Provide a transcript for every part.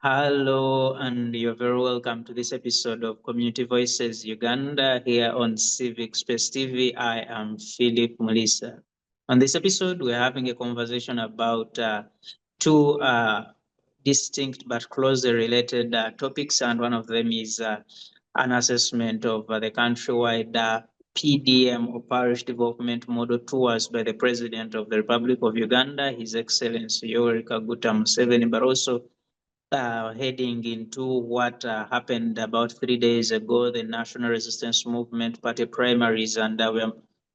Hello, and you're very welcome to this episode of Community Voices Uganda here on Civic Space TV. I am Philip Mulisa. On this episode, we're having a conversation about two distinct but closely related topics, and one of them is an assessment of the countrywide PDM or Parish Development Model tours by the President of the Republic of Uganda, His Excellency Yoweri Kaguta Museveni, but also heading into what happened about 3 days ago, the National Resistance Movement Party primaries, and we're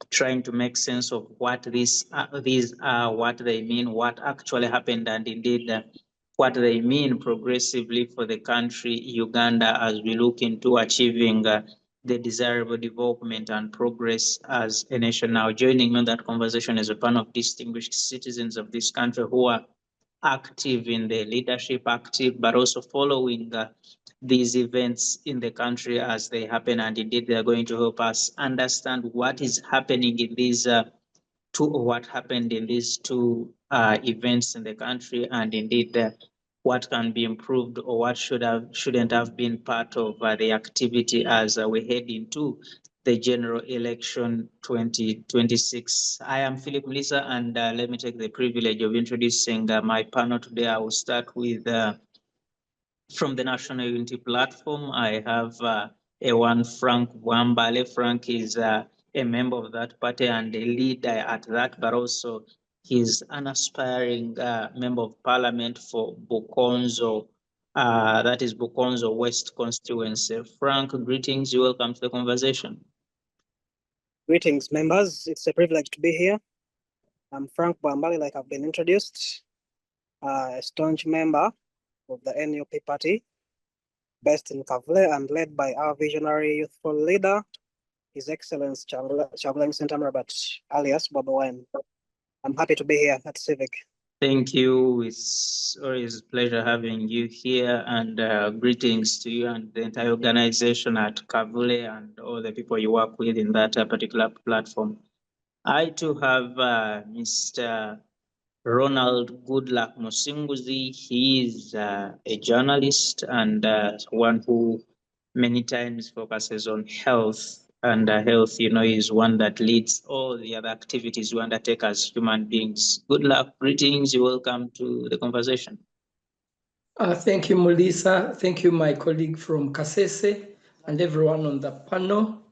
trying to make sense of what these are, what they mean, what actually happened, and indeed what they mean progressively for the country, Uganda, as we look into achieving the desirable development and progress as a nation. Now, joining me on that conversation is a panel of distinguished citizens of this country who are active in the leadership, active, but also following these events in the country as they happen. And indeed, they are going to help us understand what is happening in these what happened in these two events in the country, and indeed what can be improved or what shouldn't have been part of the activity as we head into the general election 2026. I am Philip Melissa, and let me take the privilege of introducing my panel today. I will start with from the National Unity Platform. I have A1 Frank Wambale. Frank is a member of that party and a leader at that, but also he's an aspiring member of parliament for Bukonzo, that is Bukonzo West constituency. Frank, greetings. You're welcome to the conversation. Greetings, members. It's a privilege to be here. I'm Frank Bambali, like I've been introduced, a staunch member of the NUP party, based in Kavule and led by our visionary youthful leader, His Excellency Chagulanyi Ssentamu Robert, alias Bobi Wine. I'm happy to be here at Civic. Thank you. It's always a pleasure having you here, and greetings to you and the entire organization at Kavule and all the people you work with in that particular platform. I too have Mr. Ronald Goodluck Musinguzi. He is a journalist and one who many times focuses on health. And health, is one that leads all the other activities we undertake as human beings. Good luck, greetings, you're welcome to the conversation. Thank you, Melissa. Thank you, my colleague from Kasese, and everyone on the panel.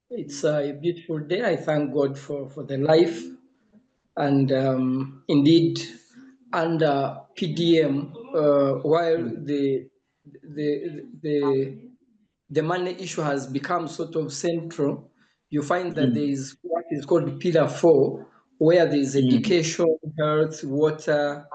It's a beautiful day. I thank God for the life. And indeed, under PDM, while the money issue has become sort of central, you find that there is what is called Pillar 4, where there is education, health, water,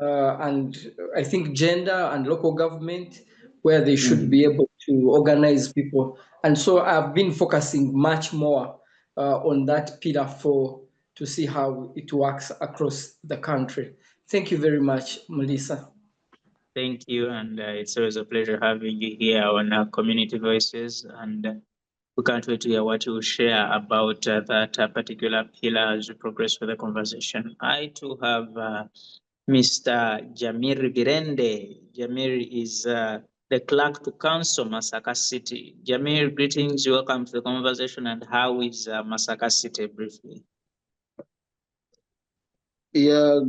and I think gender and local government, where they should be able to organize people. And so I've been focusing much more on that Pillar 4 to see how it works across the country. Thank you very much, Melissa. Thank you, and it's always a pleasure having you here on our Community Voices, and we can't wait to hear what you share about that particular pillar as we progress with the conversation. I too have Mr. Jamir Birende. Jamir is the clerk to council, Masaka City. Jamir, greetings, welcome to the conversation, and how is Masaka City briefly? Yeah,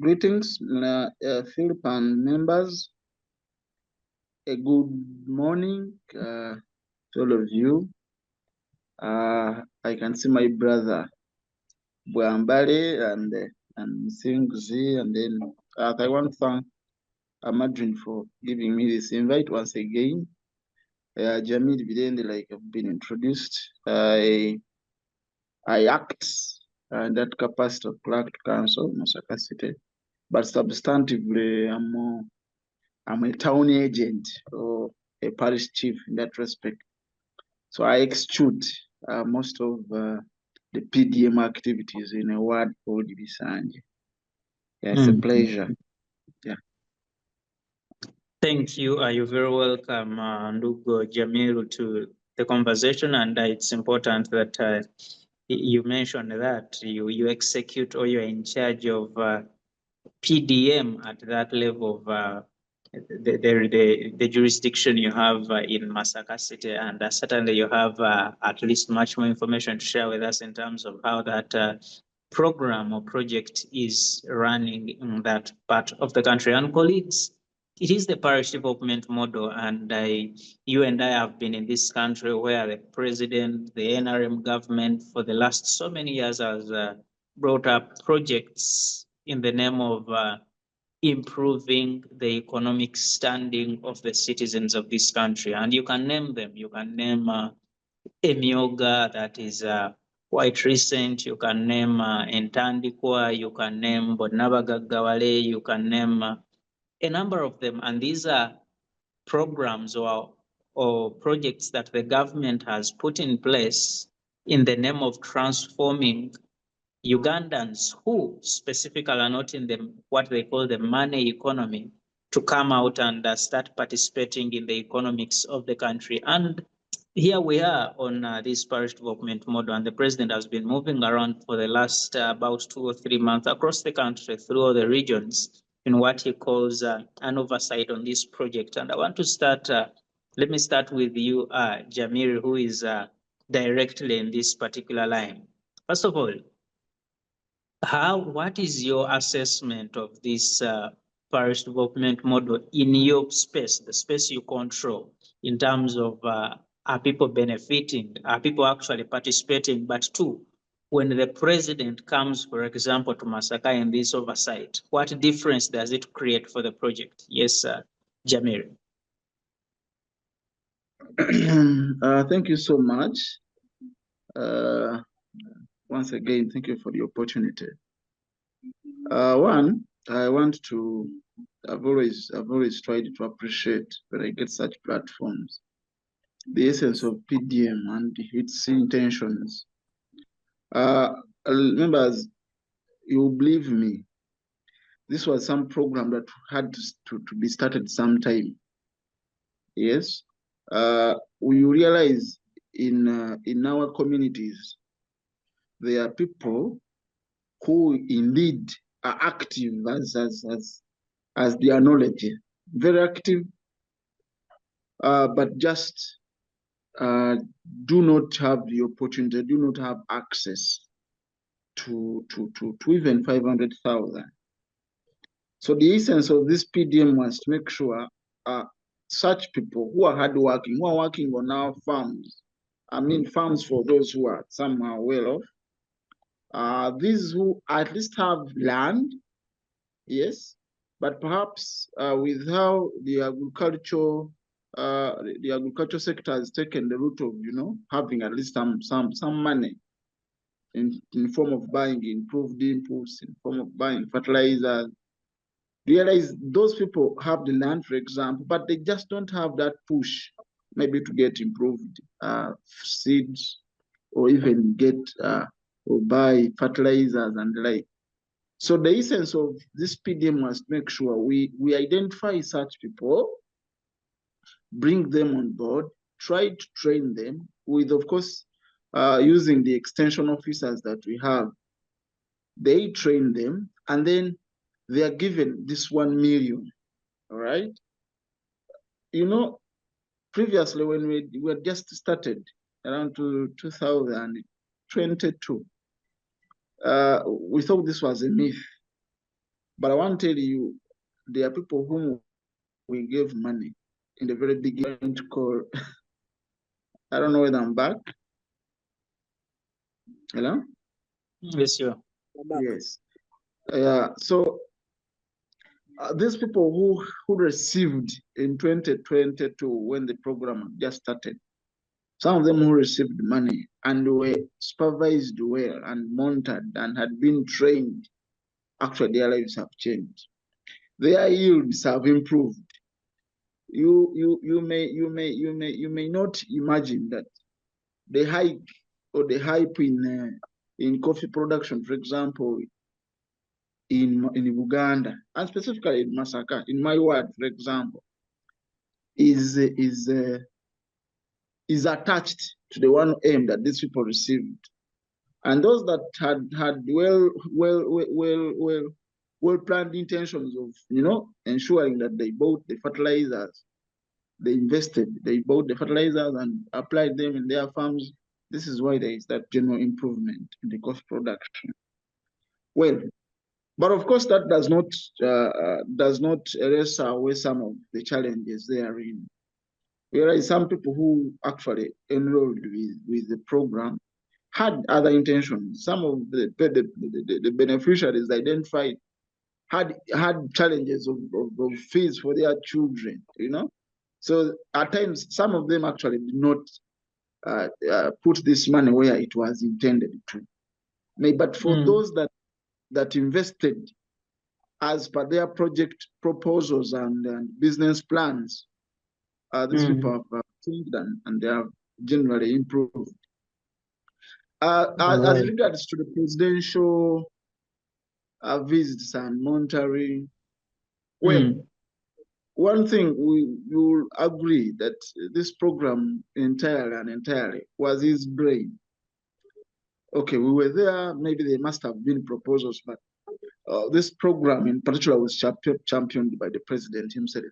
greetings, Philip and members. A good morning to all of you. I can see my brother Bwambale and Singzi, and then I want to thank Madrin for giving me this invite once again. Jamil Bidende, like I've been introduced, I act in that capacity of clerk to council, Masaka City, but substantively I'm a town agent or a parish chief in that respect. So I execute most of the PDM activities in a ward called Bisanje. Yeah, it's a pleasure. Yeah. Thank you. You're very welcome, Ndugu Jamiru, to the conversation. And it's important that you mentioned that you execute or you're in charge of PDM at that level of the jurisdiction you have in Masaka City, and certainly you have at least much more information to share with us in terms of how that program or project is running in that part of the country. And colleagues, it is the parish development model, and you and I have been in this country where the president, the NRM government for the last so many years has brought up projects in the name of improving the economic standing of the citizens of this country. And you can name them. You can name Emyoga, that is quite recent. You can name Entandikwa, you can name Bodnabagaggawale, you can name a number of them. And these are programs or projects that the government has put in place in the name of transforming Ugandans who specifically are not in the what they call the money economy to come out and start participating in the economics of the country. And here we are on this parish development model, and the president has been moving around for the last about 2 or 3 months across the country through all the regions in what he calls an oversight on this project. And I want to start, let me start with you, Jamil, who is directly in this particular line. First of all, what is your assessment of this parish development model in your space, the space you control, in terms of are people benefiting, are people actually participating? But two, when the president comes, for example, to Masaka in this oversight, what difference does it create for the project? Yes, Jamil. Thank you so much. Once again, thank you for the opportunity. One, I've always tried to appreciate when I get such platforms, the essence of PDM and its intentions. Members, you believe me, this was some program that had to be started sometime. Yes, we realize in our communities, there are people who indeed are active as their knowledge, very active, but just do not have the opportunity, do not have access to even 500,000. So the essence of this PDM was to make sure such people who are hardworking, who are working on our farms, I mean farms for those who are somehow well off, these who at least have land, yes, but perhaps with how the agricultural sector has taken the route of, having at least some money in form of buying improved inputs, in form of buying fertilizers. Realize those people have the land, for example, but they just don't have that push, maybe to get improved seeds, or even get or buy fertilizers and the like. So the essence of this PDM was to make sure we identify such people, bring them on board, try to train them with, of course, using the extension officers that we have. They train them, and then they are given this 1 million, all right? Previously when we had just started around 2022, we thought this was a myth. But I want to tell you, there are people whom we gave money in the very beginning to call. I don't know whether I'm back. Hello? Yes, sure. Yes. So these people who received in 2022 when the program just started, some of them who received money and were supervised well and monitored and had been trained, actually their lives have changed. Their yields have improved. You may not imagine that the hike or the hype in coffee production, for example, in Uganda, and specifically in Masaka, in my ward, for example, is attached to the 1M that these people received. And those that had well well-planned intentions of, you know, ensuring that they bought the fertilizers, they bought the fertilizers and applied them in their farms. This is why there is that general improvement in the cost production. Well, but of course that does not erase away some of the challenges therein. Whereas some people who actually enrolled with the program had other intentions. Some of the beneficiaries identified had challenges of fees for their children, you know. So at times, some of them actually did not put this money where it was intended to. But for those that invested as per their project proposals and business plans, these people have changed and they have generally improved. As regards to the presidential visits and monitoring, well, one thing you'll agree that this program entirely was his brain. Okay, we were there, maybe there must have been proposals, but this program in particular was championed by the president himself.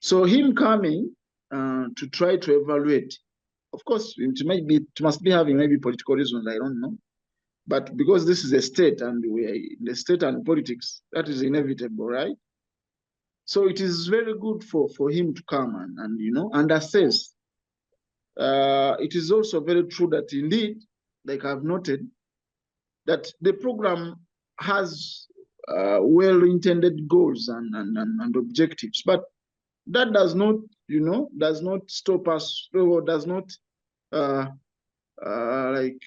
So him coming to try to evaluate, of course, it must be having maybe political reasons, I don't know. But because this is a state and we are in the state and politics, that is inevitable, right? So it is very good for him to come and you know, and assess. It is also very true that indeed, like I've noted, that the program has well-intended goals and objectives, but that does not, you know, does not stop us, or does not like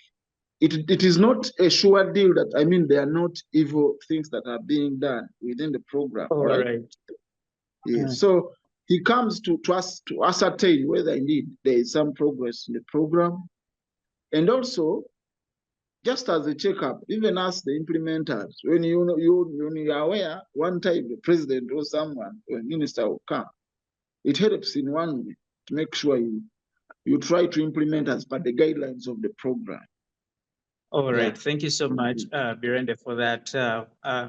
it is not a sure deal that, I mean, there are not evil things that are being done within the program. All right. Yes. So he comes to us to ascertain whether indeed there is some progress in the program, and also just as a checkup, even as the implementers, when you are aware, one time the president or someone or a minister will come, it helps in one way to make sure you try to implement as per the guidelines of the program. All right. Thank you so much, Birende, for that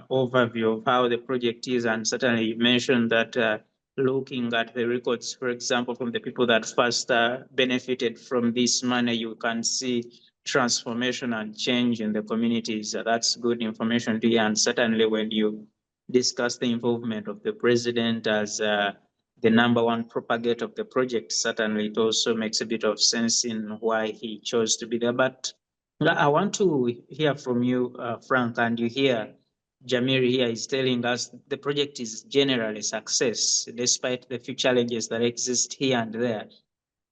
overview of how the project is. And certainly you mentioned that looking at the records, for example, from the people that first benefited from this money, you can see transformation and change in the communities. That's good information to hear. And certainly when you discuss the involvement of the president as the #1 propagator of the project, certainly it also makes a bit of sense in why he chose to be there. But I want to hear from you, Frank, and you hear Jamir here is telling us the project is generally a success, despite the few challenges that exist here and there.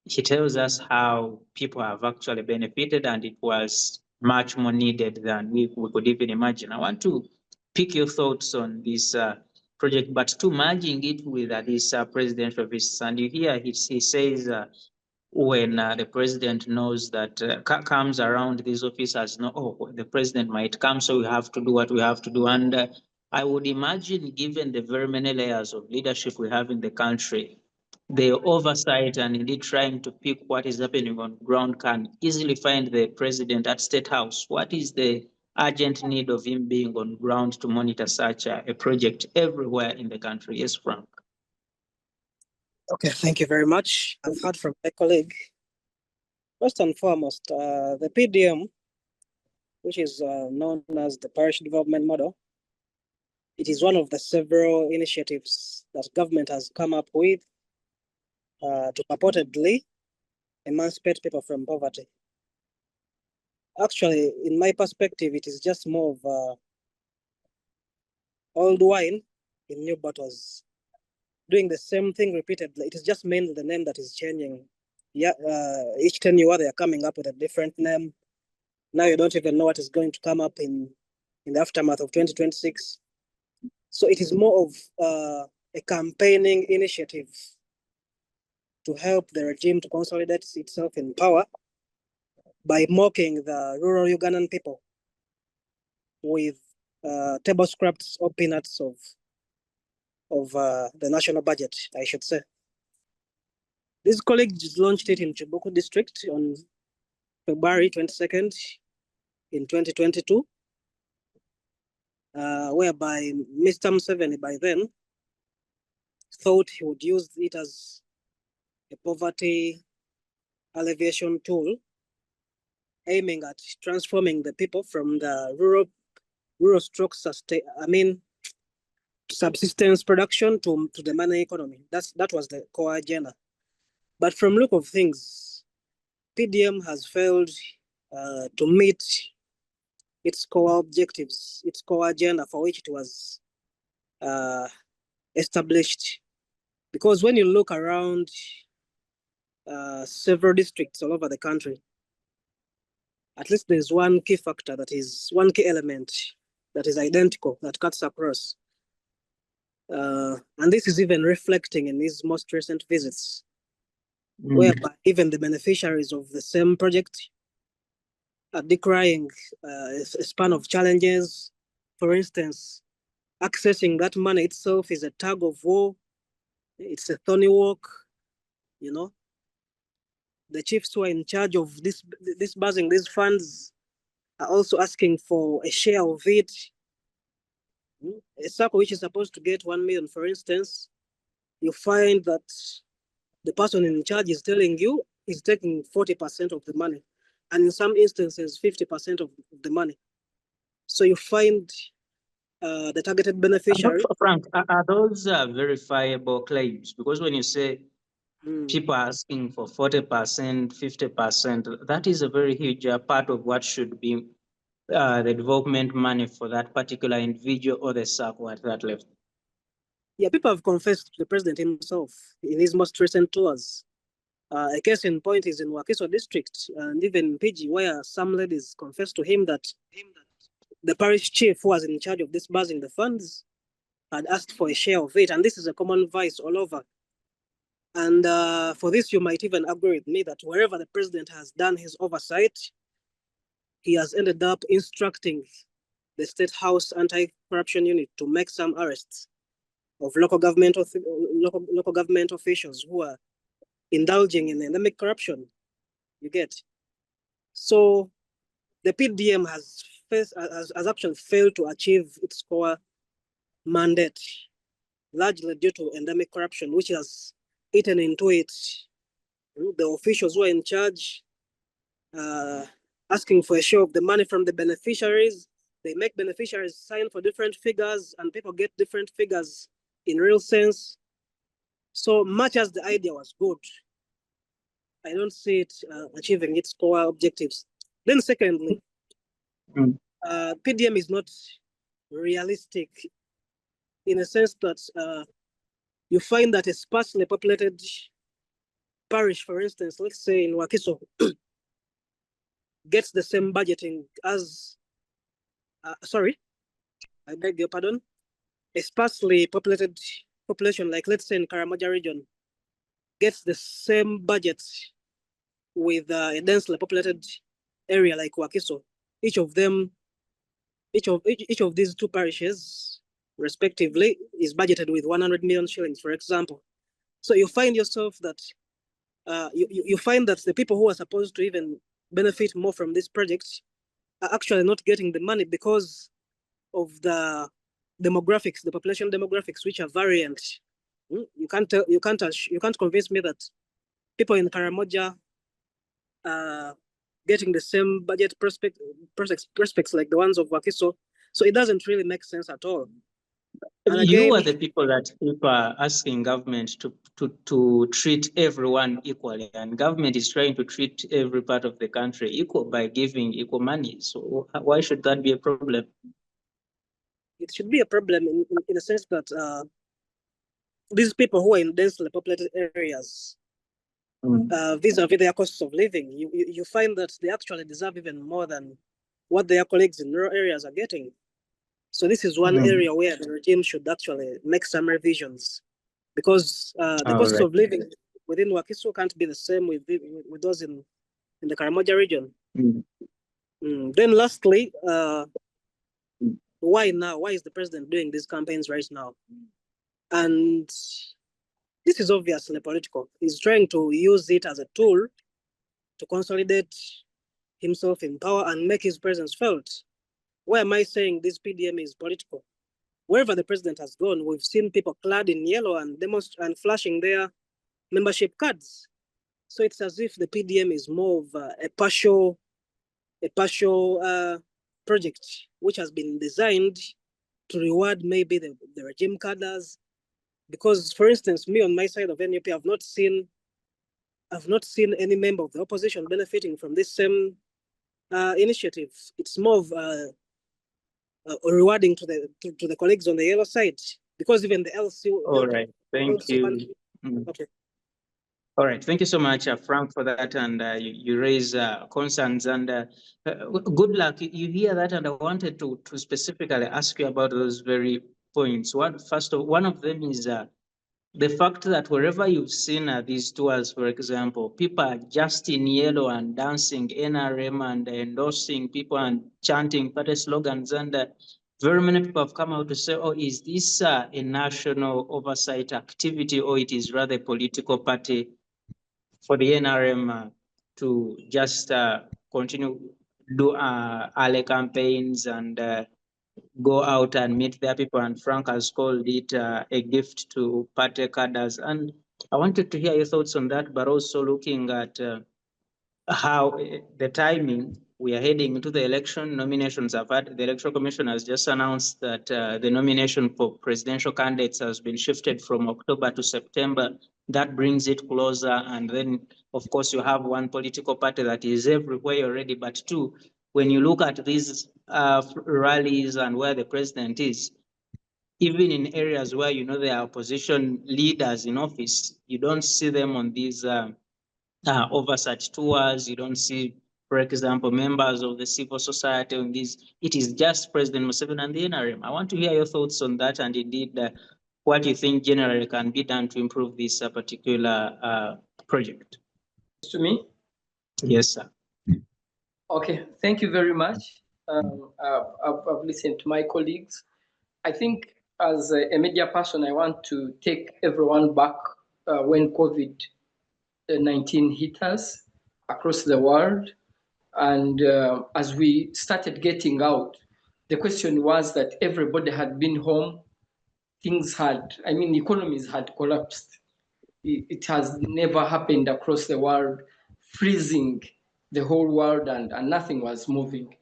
He tells us how people have actually benefited, and it was much more needed than we could even imagine. I want to pick your thoughts on this project, but to merging it with this presidential visits. And you hear he says, when the president knows that comes around, these officers know, oh, the president might come, so we have to do what we have to do. And I would imagine, given the very many layers of leadership we have in the country, the oversight and indeed trying to pick what is happening on ground can easily find the president at State House. What is the urgent need of him being on ground to monitor such a project everywhere in the country? Yes, Frank. Okay, thank you very much. I've heard from my colleague. First and foremost, the PDM, which is known as the Parish Development Model, it is one of the several initiatives that government has come up with to purportedly emancipate people from poverty. Actually, in my perspective, it is just more of old wine in new bottles, doing the same thing repeatedly. It is just mainly the name that is changing. Yeah, each tenure they are coming up with a different name. Now you don't even know what is going to come up in the aftermath of 2026. So it is more of a campaigning initiative to help the regime to consolidate itself in power by mocking the rural Ugandan people with table scraps or peanuts of the national budget, I should say. This colleague launched it in Chibuku district on February 22nd in 2022. whereby Mr. Museveni by then thought he would use it as a poverty alleviation tool, aiming at transforming the people from the rural stroke subsistence production to the money economy. That was the core agenda. But from look of things, PDM has failed to meet its core objectives, its core agenda for which it was established. Because when you look around several districts all over the country, at least there's one key factor one key element that is identical, that cuts across. And this is even reflecting in these most recent visits, whereby even the beneficiaries of the same project are decrying a span of challenges. For instance, accessing that money itself is a tug of war. It's a thorny walk, you know. The chiefs who are in charge of disbursing these funds are also asking for a share of it. A circle which is supposed to get 1 million, for instance, you find that the person in charge is telling you he's taking 40% of the money, and in some instances, 50% of the money. So you find the targeted beneficiary. Frank, are those verifiable claims? Because when you say people are asking for 40%, 50%, that is a very huge part of what should be the development money for that particular individual or the circle at that level. Yeah, people have confessed to the president himself in his most recent tours. A case in point is in Wakiso district and even PG, where some ladies confessed to him that the parish chief who was in charge of disbursing the funds had asked for a share of it. And this is a common vice all over. And for this, you might even agree with me that wherever the president has done his oversight, he has ended up instructing the State House Anti-Corruption Unit to make some arrests of local government officials who are indulging in endemic corruption. You get. So the PDM has actually failed to achieve its core mandate, largely due to endemic corruption, which has eaten into it. The officials who are in charge, asking for a share of the money from the beneficiaries. They make beneficiaries sign for different figures, and people get different figures in real sense. So much as the idea was good, I don't see it achieving its core objectives. Then secondly, PDM is not realistic in a sense that you find that a sparsely populated parish, for instance, let's say in Wakiso, gets the same budgeting as, sorry, I beg your pardon, a sparsely populated population, like let's say in Karamoja region, gets the same budget with a densely populated area like Wakiso. Each of these two parishes, respectively, is budgeted with 100 million shillings, for example. So you find yourself that you find that the people who are supposed to even benefit more from this project are actually not getting the money because of the demographics, the population demographics, which are variant. You can't convince me that people in Karamoja getting the same budget prospects like the ones of Wakiso. So it doesn't really make sense at all. And again, you are the people that people are asking government to treat everyone equally, and government is trying to treat every part of the country equal by giving equal money. So why should that be a problem? It should be a problem in the sense that these people who are in densely populated areas, vis-a-vis their costs of living, you find that they actually deserve even more than what their colleagues in rural areas are getting. So this is one area where the regime should actually make some revisions, because the cost of living within Wakiso can't be the same with those in the Karamoja region. Then lastly, why now? Why is the president doing these campaigns right now? And this is obviously political. He's trying to use it as a tool to consolidate himself in power and make his presence felt. Why am I saying this PDM is political? Wherever the president has gone, we've seen people clad in yellow and flashing their membership cards. So it's as if the PDM is more of a partial project which has been designed to reward maybe the regime cadres. Because, for instance, me on my side of NUP, I've not seen any member of the opposition benefiting from this same initiative. It's more of rewarding to the colleagues on the yellow side, because even the LC. All right, thank you. Okay. All right, thank you so much, Frank, for that. And you raise concerns, and good luck. You hear that, and I wanted to specifically ask you about those very points. One of them is the fact that wherever you've seen these tours, for example, people are just in yellow and dancing NRM and endorsing people and chanting party slogans. And very many people have come out to say, oh, is this a national oversight activity, or it is rather a political party for the NRM to just continue do alley campaigns and go out and meet their people? And Frank has called it a gift to party cadres. And I wanted to hear your thoughts on that, but also looking at how the timing, we are heading into the election. Nominations have had, the Electoral Commission has just announced that the nomination for presidential candidates has been shifted from October to September. That brings it closer. And then, of course, you have one political party that is everywhere already, but two, when you look at these rallies and where the president is, even in areas where you know there are opposition leaders in office, you don't see them on these oversight tours. You don't see, for example, members of the civil society on these. It is just President Museveni and the NRM. I want to hear your thoughts on that, and indeed what you think generally can be done to improve this particular project. To me? Yes, sir. Okay, thank you very much. I've listened to my colleagues. I think as a media person, I want to take everyone back when COVID-19 hit us across the world. And as we started getting out, the question was that everybody had been home. Economies had collapsed. It has never happened across the world, freezing the whole world, and nothing was moving.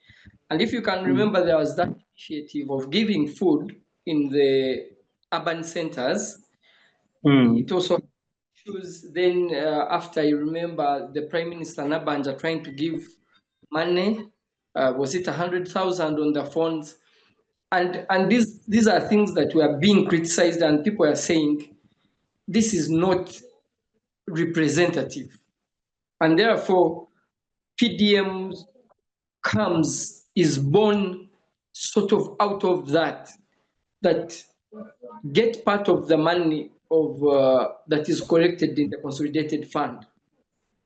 And if you can remember, there was that initiative of giving food in the urban centers. It also issues. Then after, you remember the Prime Minister Nabanja trying to give money, was it 100,000 on the phones? And these are things that were being criticized, and people are saying this is not representative. And therefore, PDM is born sort of out of that get part of the money of that is collected in the consolidated fund.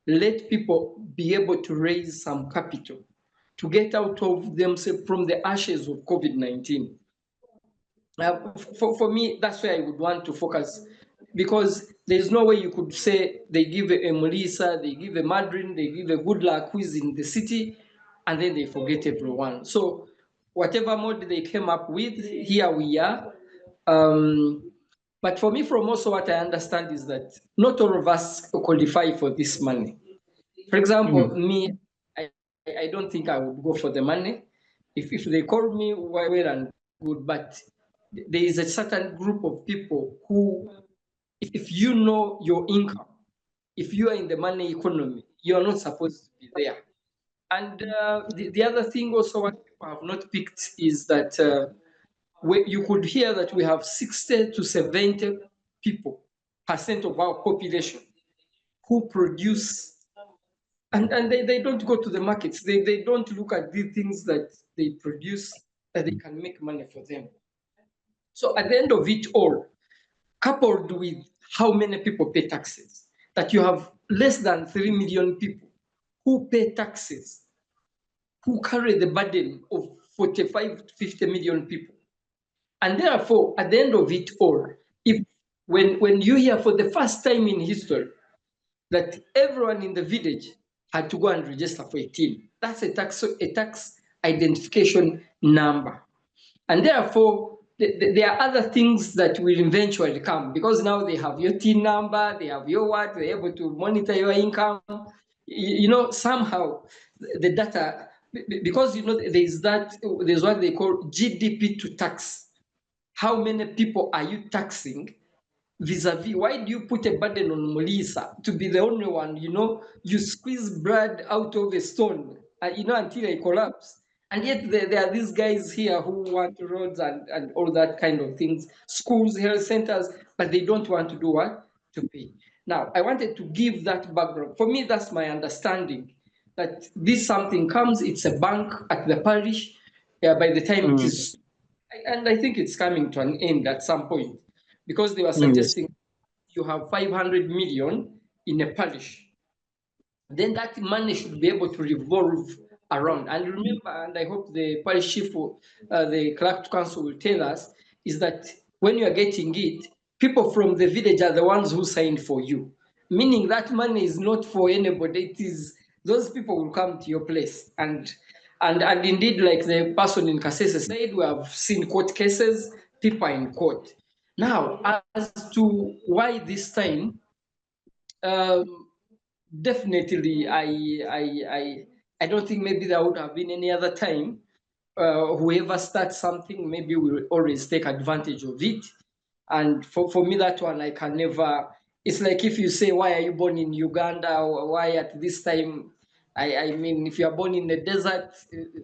Let people be able to raise some capital to get out of themselves from the ashes of COVID-19. For me, that's where I would want to focus, because there's no way you could say they give a Melissa, they give a Madrin, they give a good luck who is in the city, and then they forget everyone. So whatever mode they came up with, here we are. But for me, from also what I understand is that not all of us qualify for this money. For example, me, I don't think I would go for the money. If they call me, well and good, but there is a certain group of people who, if you know your income, if you are in the money economy, you are not supposed to be there. And the other thing also what people have not picked is that you could hear that we have 60 to 70% of our population who produce, and they don't go to the markets. They don't look at the things that they produce that they can make money for them. So at the end of it all, coupled with how many people pay taxes, that you have less than 3 million people who pay taxes, who carry the burden of 45 to 50 million people. And therefore, at the end of it all, when you hear for the first time in history that everyone in the village had to go and register for a team, that's a tax identification number. And therefore, there are other things that will eventually come, because now they have your TIN number, they have your what, they're able to monitor your income. Somehow the data, because there's what they call GDP to tax. How many people are you taxing? Vis-a-vis, why do you put a burden on Melissa to be the only one? You squeeze blood out of a stone, until it collapse. And yet there are these guys here who want roads and all that kind of things, schools, health centers, but they don't want to do what? To pay. Now, I wanted to give that background. For me, that's my understanding, that this something comes, it's a bank at the parish, by the time it is, and I think it's coming to an end at some point, because they were suggesting you have 500 million in a parish, then that money should be able to revolve around. And remember, and I hope the parish chief, the clerk council will tell us, is that when you are getting it, people from the village are the ones who signed for you, meaning that money is not for anybody. It is those people will come to your place. And indeed, like the person in Kasese said, we have seen court cases, people are in court. Now, as to why this time, definitely, I don't think maybe there would have been any other time. Whoever starts something, maybe will always take advantage of it. And for me, that one, I can never. It's like if you say, why are you born in Uganda, or why at this time? I mean, if you are born in the desert,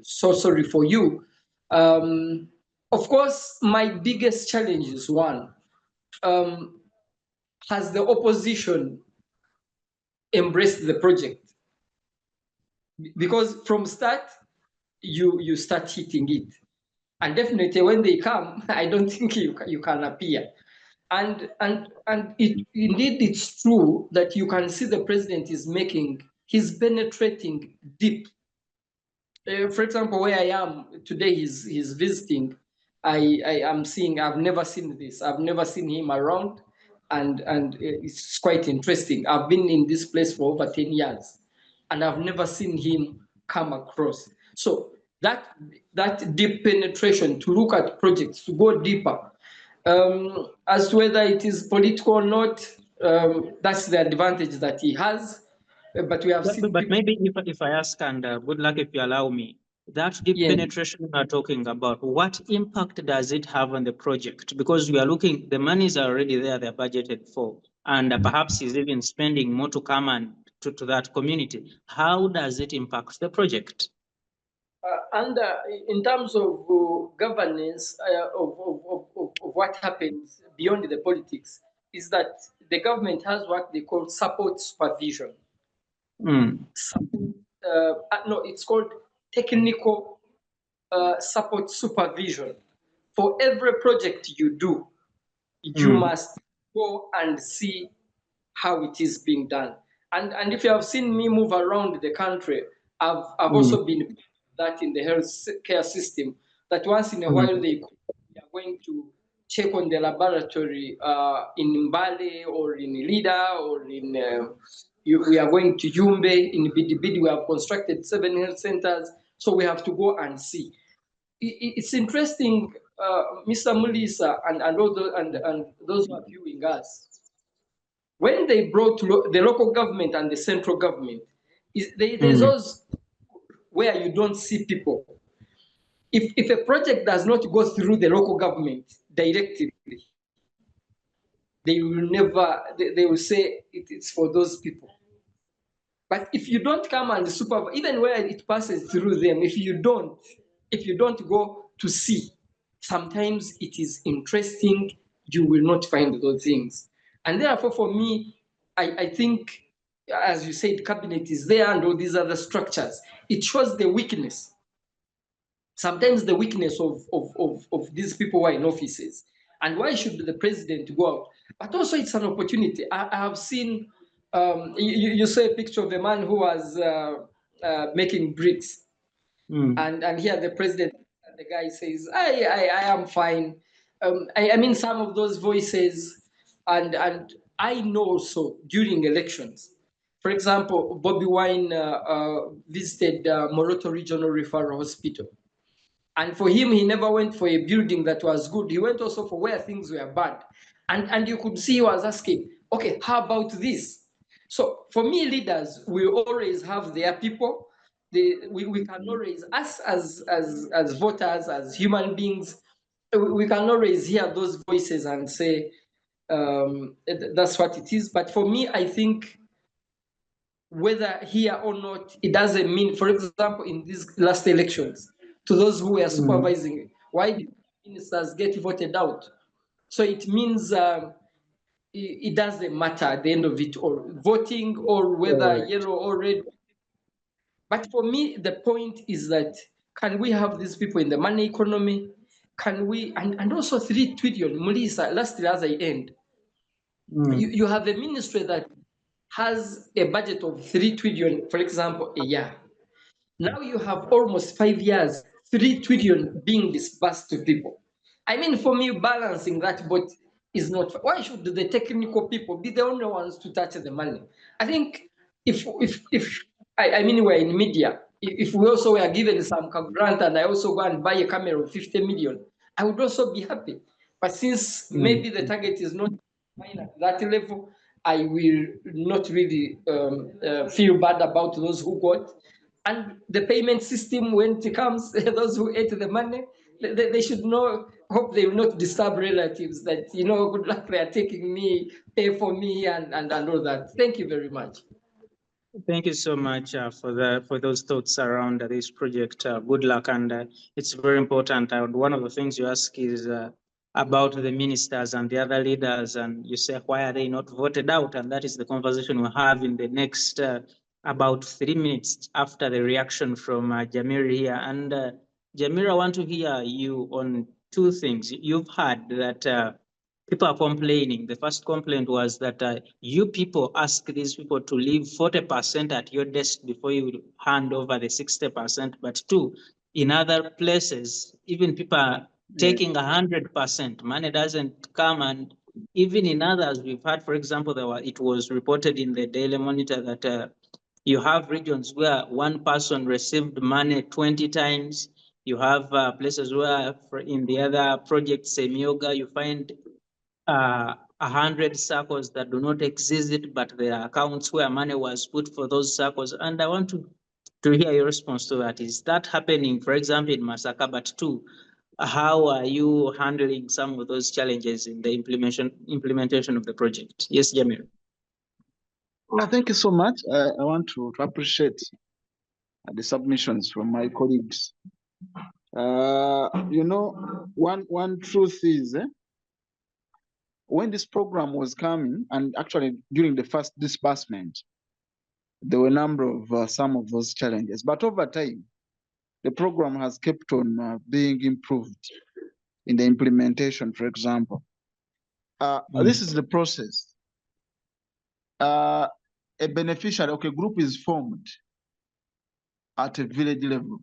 so sorry for you. Of course, my biggest challenge is one. Has the opposition embraced the project? Because from start, you start hitting it. And definitely when they come, I don't think you can appear. And indeed, it's true that you can see the president he's penetrating deep. For example, where I am today, he's visiting. I am seeing, I've never seen this. I've never seen him around, and it's quite interesting. I've been in this place for over 10 years, and I've never seen him come across. So that deep penetration, to look at projects, to go deeper, as to whether it is political or not, that's the advantage that he has. But we have seen. But maybe if I ask, and good luck if you allow me, that deep penetration we are talking about, what impact does it have on the project? Because we are looking, the monies are already there, they're budgeted for, and perhaps he's even spending more to come and to that community. How does it impact the project? In terms of governance, of what happens beyond the politics, is that the government has what they call support supervision. It's called technical support supervision. For every project you do, you must go and see how it is being done. And if you have seen me move around the country, I've also been that in the health care system, that once in a while they are going to check on the laboratory in Mbale or in Lida or in we are going to Yumbe. In Bidibidi we have constructed 7 health centers, so we have to go and see. It's interesting, Mr. Mulisa and those who are viewing us. When they brought the local government and the central government, there's those where you don't see people. If a project does not go through the local government directly, they will say it's for those people. But if you don't come and supervise, even where it passes through them, if you don't go to see, sometimes it is interesting, you will not find those things. And therefore, for me, I think, as you said, cabinet is there and all these other structures. It shows the weakness. Sometimes the weakness of these people who are in offices. And why should the president go out? But also it's an opportunity. I have seen, you saw a picture of a man who was making bricks. And here the president, the guy says, I am fine. I mean, some of those voices, and I know also during elections, For example, Bobby Wine visited Moroto Regional Referral Hospital. And for him, he never went for a building that was good. He went also for where things were bad. And you could see he was asking, okay, how about this? So for me, leaders will always have their people. We can always, us as voters, as human beings, we can always hear those voices and say, that's what it is. But for me, I think whether here or not, it doesn't mean, for example, in these last elections, to those who were supervising, why did ministers get voted out? So it means it doesn't matter at the end of it, or voting, or whether yellow or red. But for me, the point is that, can we have these people in the money economy? Can we, and also 3 trillion, Melissa, lastly as I end, you have a ministry that has a budget of 3 trillion, for example, a year. Now you have almost 5 years, 3 trillion being disbursed to people. I mean, for me, balancing that, but is not. Why should the technical people be the only ones to touch the money? I think if I mean, we're in media. If we also were given some grant and I also go and buy a camera of 50 million, I would also be happy. But since maybe the target is not mine at that level, I will not really feel bad about those who got. And the payment system, when it comes, those who ate the money, they should know, hope they will not disturb relatives that, you know, good luck, they are taking me, pay for me, and all that. Thank you very much. Thank you so much for those thoughts around this project. Good luck, and it's very important. One of the things you ask is about the ministers and the other leaders, and you say, why are they not voted out? And that is the conversation we'll have in the next about 3 minutes after the reaction from Jamir here. And Jamir, I want to hear you on 2 things. You've heard that people are complaining. The first complaint was that you people ask these people to leave 40% at your desk before you hand over the 60%. But 2, in other places, even people are taking 100%. Money doesn't come. And even in others, we've had, for example, it was reported in the Daily Monitor that you have regions where one person received money 20 times. You have places where, in the other project, Semioga, you find 100 circles that do not exist, but there are accounts where money was put for those circles. And I want to hear your response to that. Is that happening, for example, in Masaka? But 2, how are you handling some of those challenges in the implementation of the project? Yes, Jamil. Well, thank you so much. I want to appreciate the submissions from my colleagues. You know, one truth is, when this program was coming, and actually during the first disbursement, there were a number of some of those challenges. But over time, the program has kept on being improved in the implementation, for example. This is the process. A beneficiary, group is formed at a village level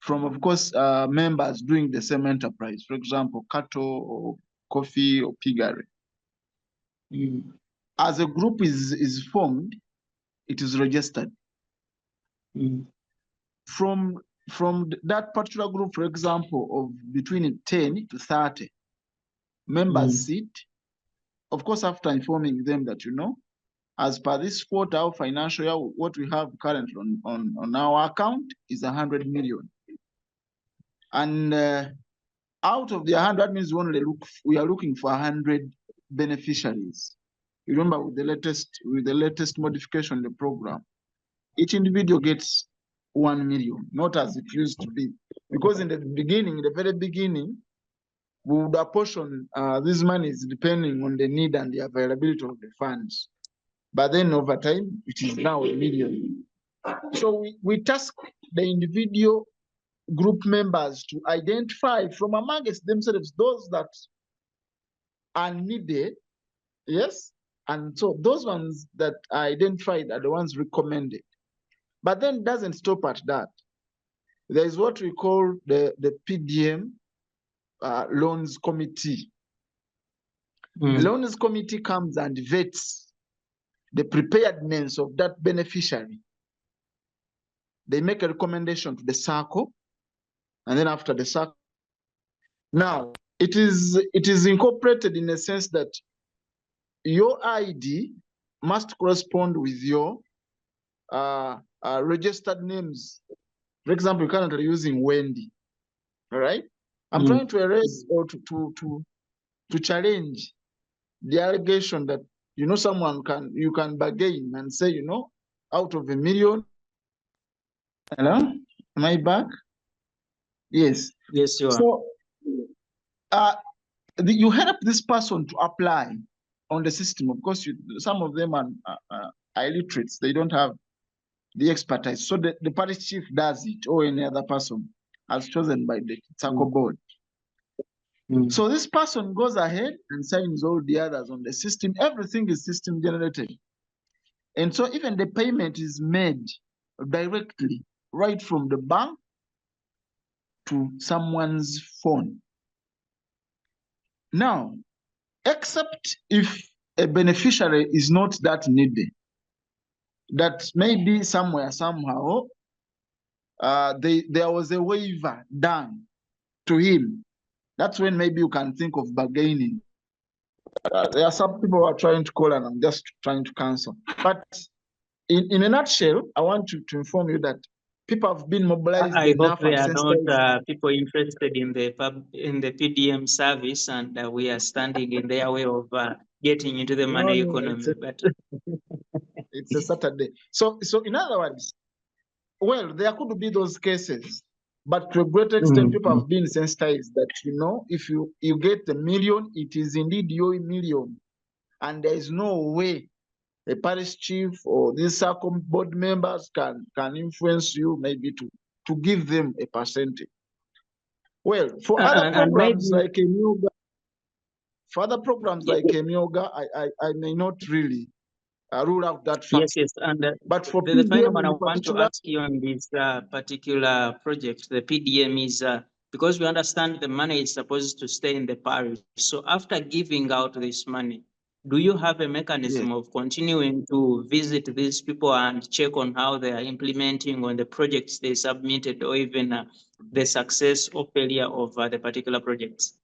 from, of course, members doing the same enterprise, for example, cattle or coffee or piggery. As a group is formed, it is registered. From that particular group, for example, of between 10 to 30 members sit, of course, after informing them that, you know, as per this quarter financial year, what we have currently on our account is 100 million. And out of the 100 means we are looking for 100 beneficiaries. You remember, with the latest modification in the program, each individual gets 1 million, not as it used to be. Because in the very beginning, we would apportion these monies depending on the need and the availability of the funds. But then over time, it is now 1 million. So we task the individual group members to identify from amongst themselves those that are needed, yes? And so those ones that are identified are the ones recommended. But then it doesn't stop at that. There is what we call the PDM loans committee. The loans committee comes and vets the preparedness of that beneficiary. They make a recommendation to the circle, and then after the circle, now it is incorporated in a sense that your ID must correspond with your registered names. For example, you're currently using Wendy. All right. I'm trying to erase or to challenge the allegation that someone you can bargain and say out of 1 million. Hello, am I back? Yes. Yes, you are. So you help this person to apply on the system. Of course, some of them are illiterates. They don't have the expertise. So the parish chief does it, or any other person as chosen by the circle board. So this person goes ahead and signs all the others on the system. Everything is system generated. And so even the payment is made directly right from the bank to someone's phone. Now, except if a beneficiary is not that needy, that maybe somewhere, somehow, there was a waiver done to him. That's when maybe you can think of bargaining. There are some people who are trying to call and I'm just trying to cancel. But in a nutshell, I want to inform you that people have been mobilized I hope enough there and are sensitized. not people interested in the PDM service, and we are standing in their way of getting into the money economy. But it's a Saturday. So in other words, well, there could be those cases, but to a great extent, people have been sensitized that if you get 1 million, it is indeed your 1 million, and there is no way a parish chief or these circle board members can influence you maybe to give them a percentage. Well, for other programs like Emyoga, I may not really rule out that fact. yes, and But for the final PDM one I in want to particular, ask you on this particular project, the PDM is because we understand the money is supposed to stay in the parish. So after giving out this money, do you have a mechanism of continuing to visit these people and check on how they are implementing on the projects they submitted, or even the success or failure of the particular projects?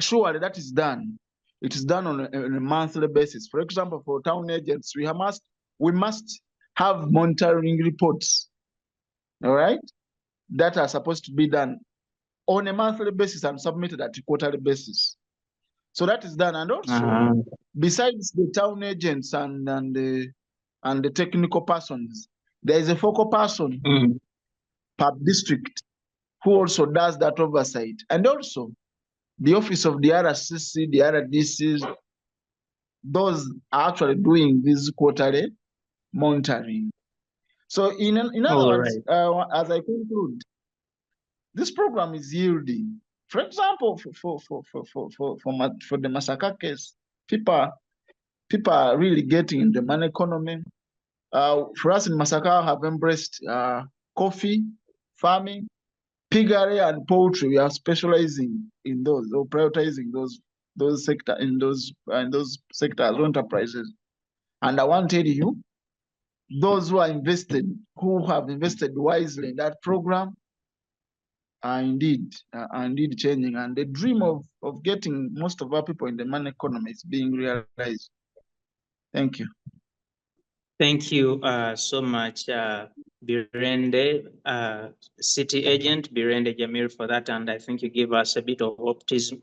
surely that is done. It is done on a monthly basis. For example, for town agents, we must have monitoring reports, all right, that are supposed to be done on a monthly basis and submitted at a quarterly basis. So that is done. And also, besides the town agents and the technical persons, there is a focal person per district who also does that oversight. And also, the office of the RCC, the RDCs, those are actually doing this quarterly monitoring. So in other words, as I conclude, this program is yielding. For example, for the Masaka case, people are really getting in the money economy. For us in Masaka, have embraced coffee farming, piggery, and poultry. We are specializing in those or prioritizing those sectors in those sectors or enterprises. And I want to tell you, those who have invested wisely in that program are indeed changing, and the dream of getting most of our people in the money economy is being realized. Thank you. Thank you so much, Birende, City Agent Birende Jamil, for that. And I think you give us a bit of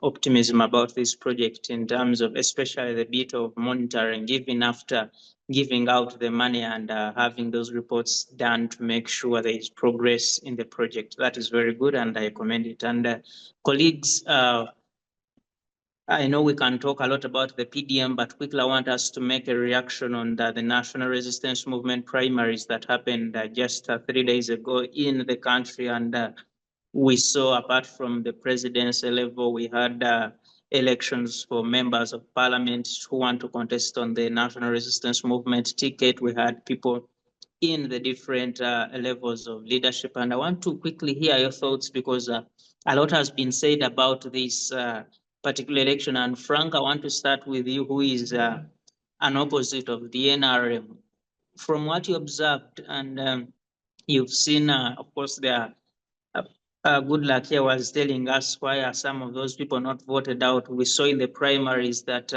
optimism about this project in terms of especially the bit of monitoring, even after giving out the money and having those reports done to make sure there is progress in the project. That is very good, and I commend it. And colleagues, I know we can talk a lot about the PDM, but quickly I want us to make a reaction on the National Resistance Movement primaries that happened just 3 days ago in the country. And we saw, apart from the presidency level, we had elections for members of parliament who want to contest on the National Resistance Movement ticket. We had people in the different levels of leadership. And I want to quickly hear your thoughts, because a lot has been said about this particular election. And Frank, I want to start with you, who is an opposite of the NRM. From what you observed, and you've seen, of course, there good luck here was telling us why are some of those people not voted out. We saw in the primaries that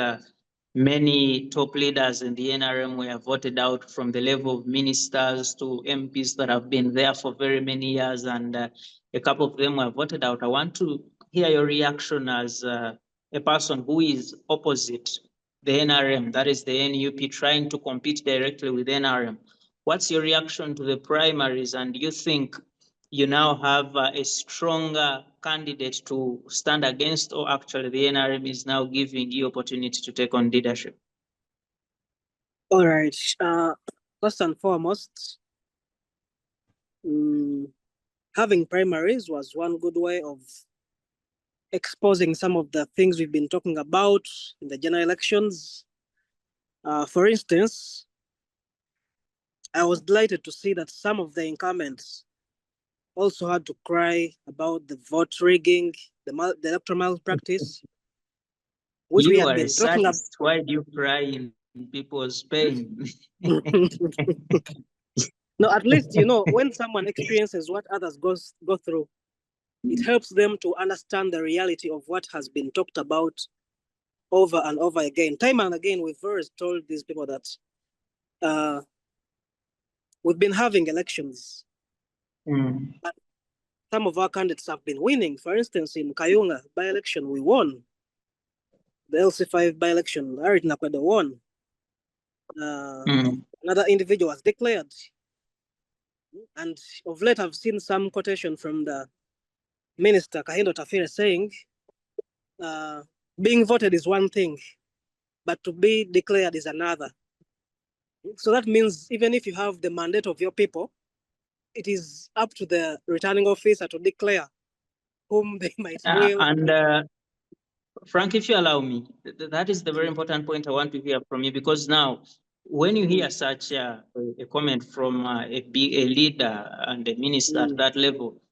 many top leaders in the NRM were voted out, from the level of ministers to MPs that have been there for very many years, and a couple of them were voted out. I want to hear your reaction as a person who is opposite the NRM, that is the NUP, trying to compete directly with NRM. What's your reaction to the primaries, and do you think you now have a stronger candidate to stand against, or actually the NRM is now giving you opportunity to take on leadership? All right. First and foremost, having primaries was one good way of exposing some of the things we've been talking about in the general elections. For instance, I was delighted to see that some of the incumbents also had to cry about the vote rigging, the electoral malpractice, which we You had are a been talking about. sadist. Why do you cry in people's pain? No, at least, when someone experiences what others go through, it helps them to understand the reality of what has been talked about over and over again. Time and again, we've always told these people that we've been having elections. But some of our candidates have been winning. For instance, in Kayunga by-election, we won. The LC5 by-election, Arit Nakweda won. Another individual was declared. And of late, I've seen some quotation from the Minister Kahindo Tafire saying, being voted is one thing, but to be declared is another. So that means even if you have the mandate of your people, it is up to the returning officer to declare whom they might will. And Frank, if you allow me, that is the very important point I want to hear from you, because now when you hear such a comment from a leader and a minister at that level,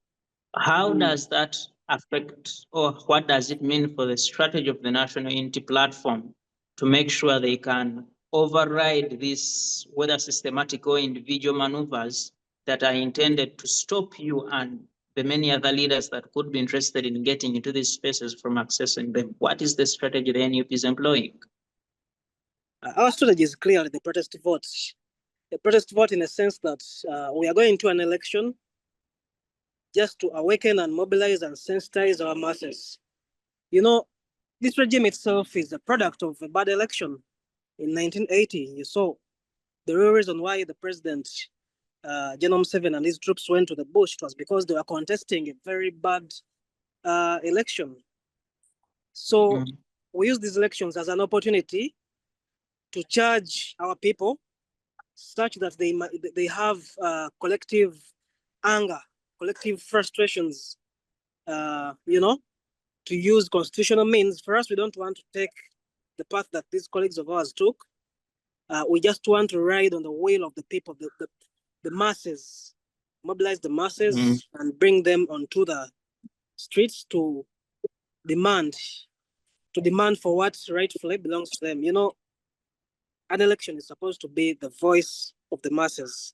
how does that affect, or what does it mean for the strategy of the National Unity Platform to make sure they can override these, whether systematic or individual maneuvers that are intended to stop you and the many other leaders that could be interested in getting into these spaces from accessing them? What is the strategy the NUP is employing? Our strategy is clearly the protest vote. The protest vote in a sense that we are going to an election just to awaken and mobilize and sensitize our masses. This regime itself is a product of a bad election in 1980. You saw the real reason why the president, General Museveni, and his troops went to the bush was because they were contesting a very bad election. So we use these elections as an opportunity to charge our people such that they have collective anger, collective frustrations, to use constitutional means. For us, we don't want to take the path that these colleagues of ours took. We just want to ride on the wheel of the people, the masses, mobilize the masses and bring them onto the streets to demand for what rightfully belongs to them. An election is supposed to be the voice of the masses.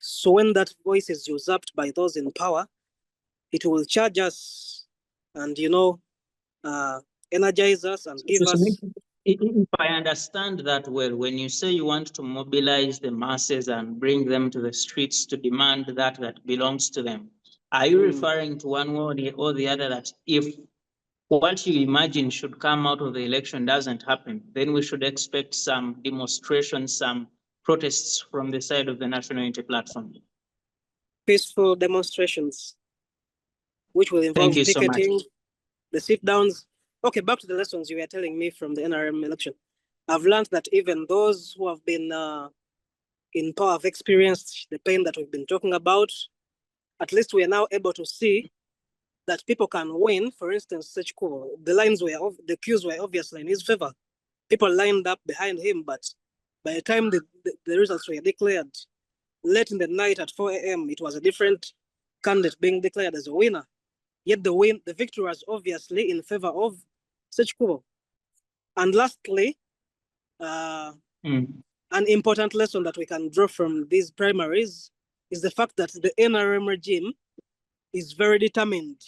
So when that voice is usurped by those in power, it will charge us and, energize us and give us. If I understand that well, when you say you want to mobilize the masses and bring them to the streets to demand that belongs to them, are you referring to one way or the other, that if what you imagine should come out of the election doesn't happen, then we should expect some demonstrations, some protests from the side of the National Unity Platform? Peaceful demonstrations, which will involve picketing, the sit-downs. Okay, back to the lessons you were telling me from the NRM election. I've learned that even those who have been in power have experienced the pain that we've been talking about. At least we are now able to see that people can win. For instance, the queues were obviously in his favor. People lined up behind him, but by the time the results were declared, late in the night at 4 a.m., it was a different candidate being declared as a winner. Yet the victory was obviously in favor of Sechkubo. And lastly, An important lesson that we can draw from these primaries is the fact that the NRM regime is very determined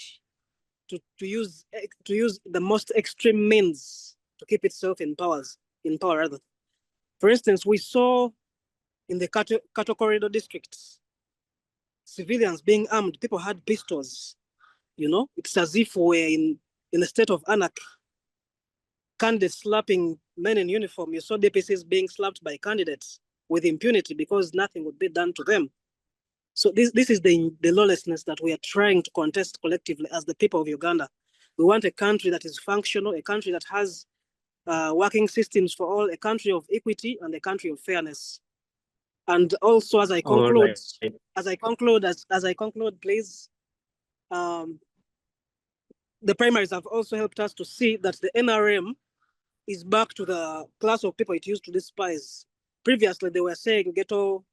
to use the most extreme means to keep itself in power. For instance, we saw in the cattle corridor districts, civilians being armed. People had pistols. It's as if we're in a state of anarchy. Candidates slapping men in uniform. You saw DPCs being slapped by candidates with impunity because nothing would be done to them. So this is the lawlessness that we are trying to contest collectively as the people of Uganda. We want a country that is functional, a country that has working systems for all, a country of equity and a country of fairness. And also, as I conclude, please, the primaries have also helped us to see that the NRM is back to the class of people it used to despise. Previously, they were saying ghetto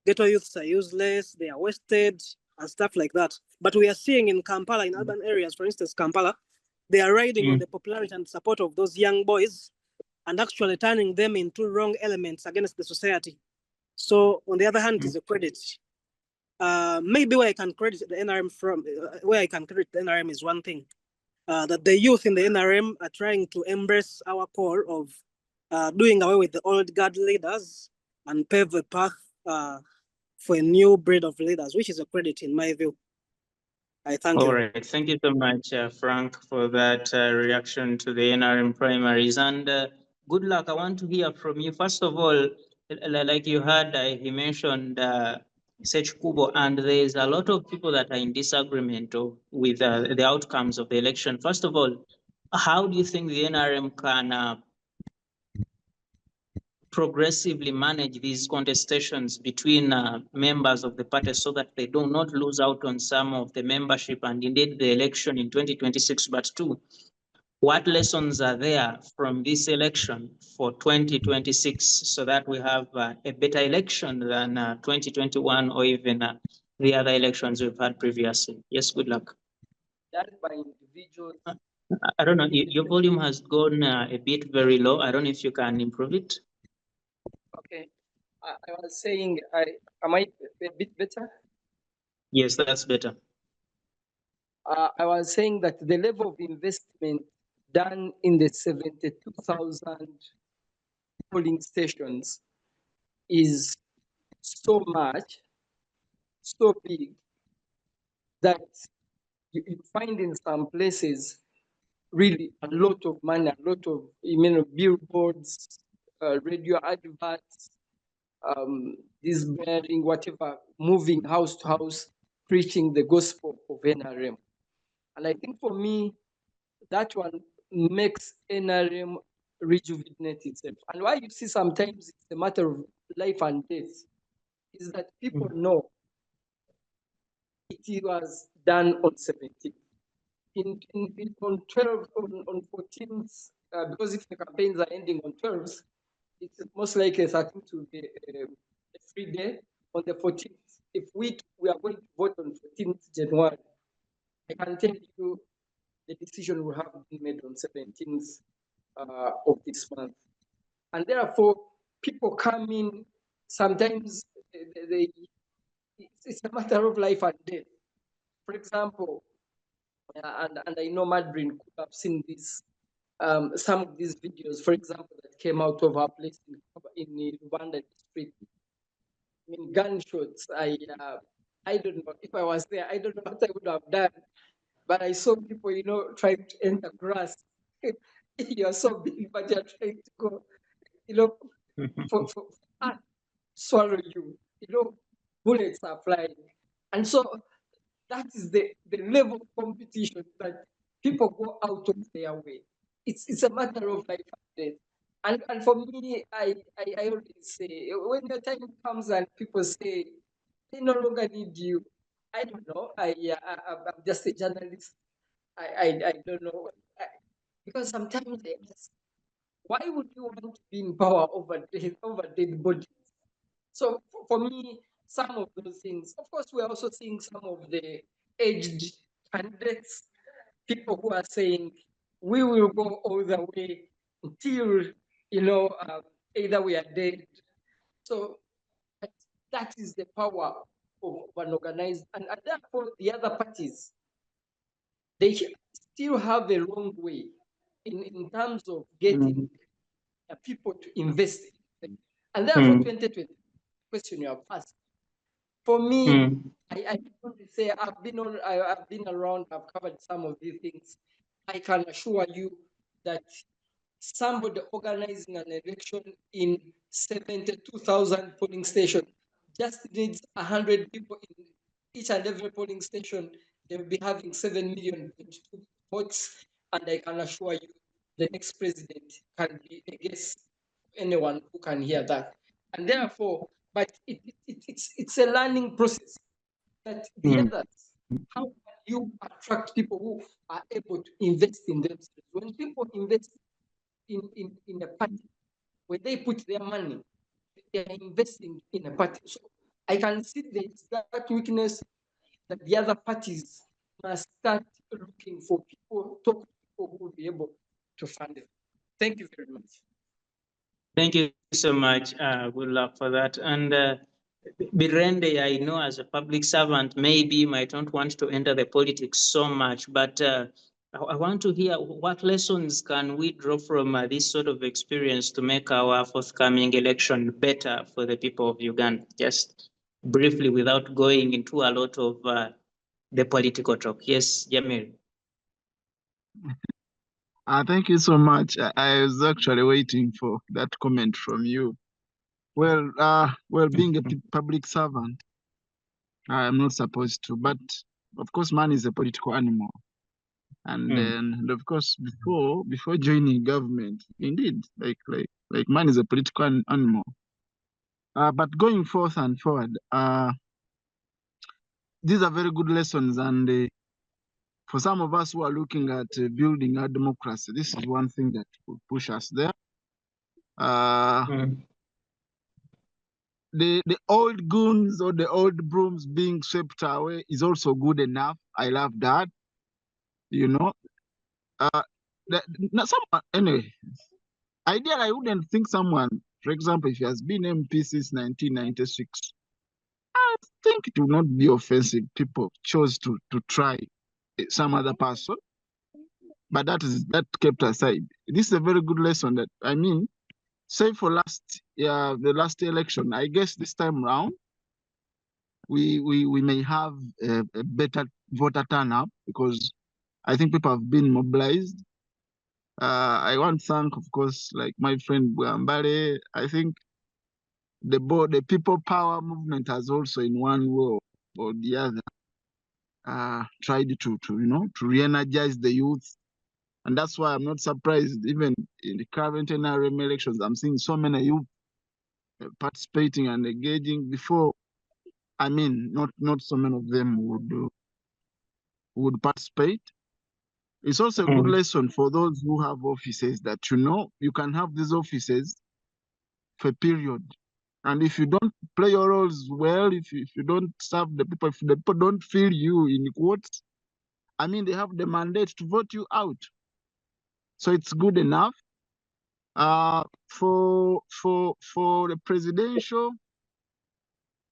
youths are useless, they are wasted, and stuff like that. But we are seeing in Kampala, in urban areas, for instance, Kampala, they are riding on the popularity and support of those young boys and actually turning them into wrong elements against the society. So on the other hand, it is a credit. Maybe where I can credit the NRM is one thing, that the youth in the NRM are trying to embrace our call of doing away with the old guard leaders and pave a path for a new breed of leaders, which is a credit in my view. I thank you. All right, thank you so much, Frank, for that reaction to the NRM primaries. And good luck. I want to hear from you. First of all, like you heard, he mentioned Sech Kubo, and there's a lot of people that are in disagreement with the outcomes of the election. First of all, how do you think the NRM can progressively manage these contestations between members of the party so that they do not lose out on some of the membership and indeed the election in 2026? But two, what lessons are there from this election for 2026 so that we have a better election than 2021 or even the other elections we've had previously? Yes, good luck. That by individuals. I don't know, your volume has gone a bit very low. I don't know if you can improve it. Okay, I was saying, am I a bit better? Yes, that's better. I was saying that the level of investment done in the 72,000 polling stations is so much, so big, that you find in some places really a lot of money, a lot of billboards, radio adverts, this bearing, whatever, moving house to house, preaching the gospel of NRM. And I think for me, that one makes NRM rejuvenate itself. And why you see sometimes it's a matter of life and death is that people know it was done on 17th. On 12th, on 14th, because if the campaigns are ending on 12th, it's most likely 13th to be a free day. On the 14th, if we are going to vote on 14th January, I can tell you the decision will have been made on 17th of this month. And therefore, people come in, sometimes it's a matter of life and death. For example, and I know Madrin could have seen this, some of these videos, for example, that came out of our place in Rwanda district. I mean, gunshots. I don't know if I was there. I don't know what I would have done. But I saw people, trying to enter grass. You're so big, but you're trying to go, for swallow you. Bullets are flying, and so that is the level of competition that people go out of their way. It's a matter of life and death. And for me, I always say, when the time comes and people say they no longer need you, I don't know. I'm just a journalist. I don't know. Because sometimes they ask, why would you want to be in power over dead bodies? So for me, some of those things, of course, we're also seeing some of the aged candidates, people who are saying, we will go all the way until, either we are dead. So that is the power of an organized, and therefore the other parties, they still have a long way in terms of getting people to invest in them. And therefore, 2020, question you have asked, for me, I want to say I've been around, I've covered some of these things. I can assure you that somebody organizing an election in 72,000 polling stations just needs 100 people in each and every polling station. They will be having 7 million votes, and I can assure you the next president can be a guess anyone who can hear that. And therefore, but it's a learning process that the others, how can you attract people who are able to invest in themselves? When people invest in a party, when they put their money, they are investing in a party. So I can see there's that weakness that the other parties must start looking for people, talk to people who will be able to fund them. Thank you very much. Thank you so much. Good luck for that. And Birende, I know as a public servant, maybe you might not want to enter the politics so much, but I want to hear what lessons can we draw from this sort of experience to make our forthcoming election better for the people of Uganda? Just briefly, without going into a lot of the political talk. Yes, Jamil. Thank you so much. I was actually waiting for that comment from you. Well, being a public servant, I'm not supposed to, but of course, man is a political animal. And then, of course, before joining government, indeed, like man is a political animal. But going forth and forward, these are very good lessons. And for some of us who are looking at building our democracy, this is one thing that will push us there. The old goons or the old brooms being swept away is also good enough. I love that. You know, anyway, ideally, I wouldn't think someone, for example, if he has been MP since 1996, I think it would not be offensive. People chose to try some other person, but that kept aside. This is a very good lesson that, I mean, say for the last election, I guess this time round, we may have a better voter turnout because I think people have been mobilized. I want to thank, of course, like my friend Bwambale. I think the people power movement has also, in one way or the other, tried to re-energize the youth. And that's why I'm not surprised, even in the current NRM elections, I'm seeing so many youth participating and engaging. Before, I mean, not so many of them would participate. It's also a good lesson for those who have offices that, you can have these offices for a period. And if you don't play your roles well, if you don't serve the people, if the people don't feel you in quotes, I mean, they have the mandate to vote you out. So it's good enough. For the presidential,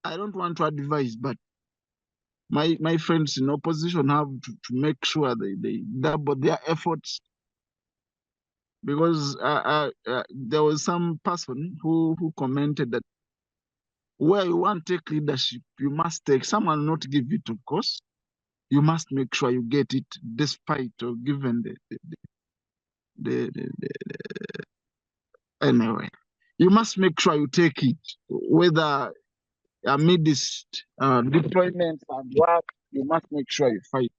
I don't want to advise, but my friends in opposition have to make sure they double their efforts, because there was some person who commented that where you want to take leadership, you must take someone, not give it, of course. You must make sure you get it, despite or given the anyway. You must make sure you take it, whether amidst deployments and work. You must make sure you fight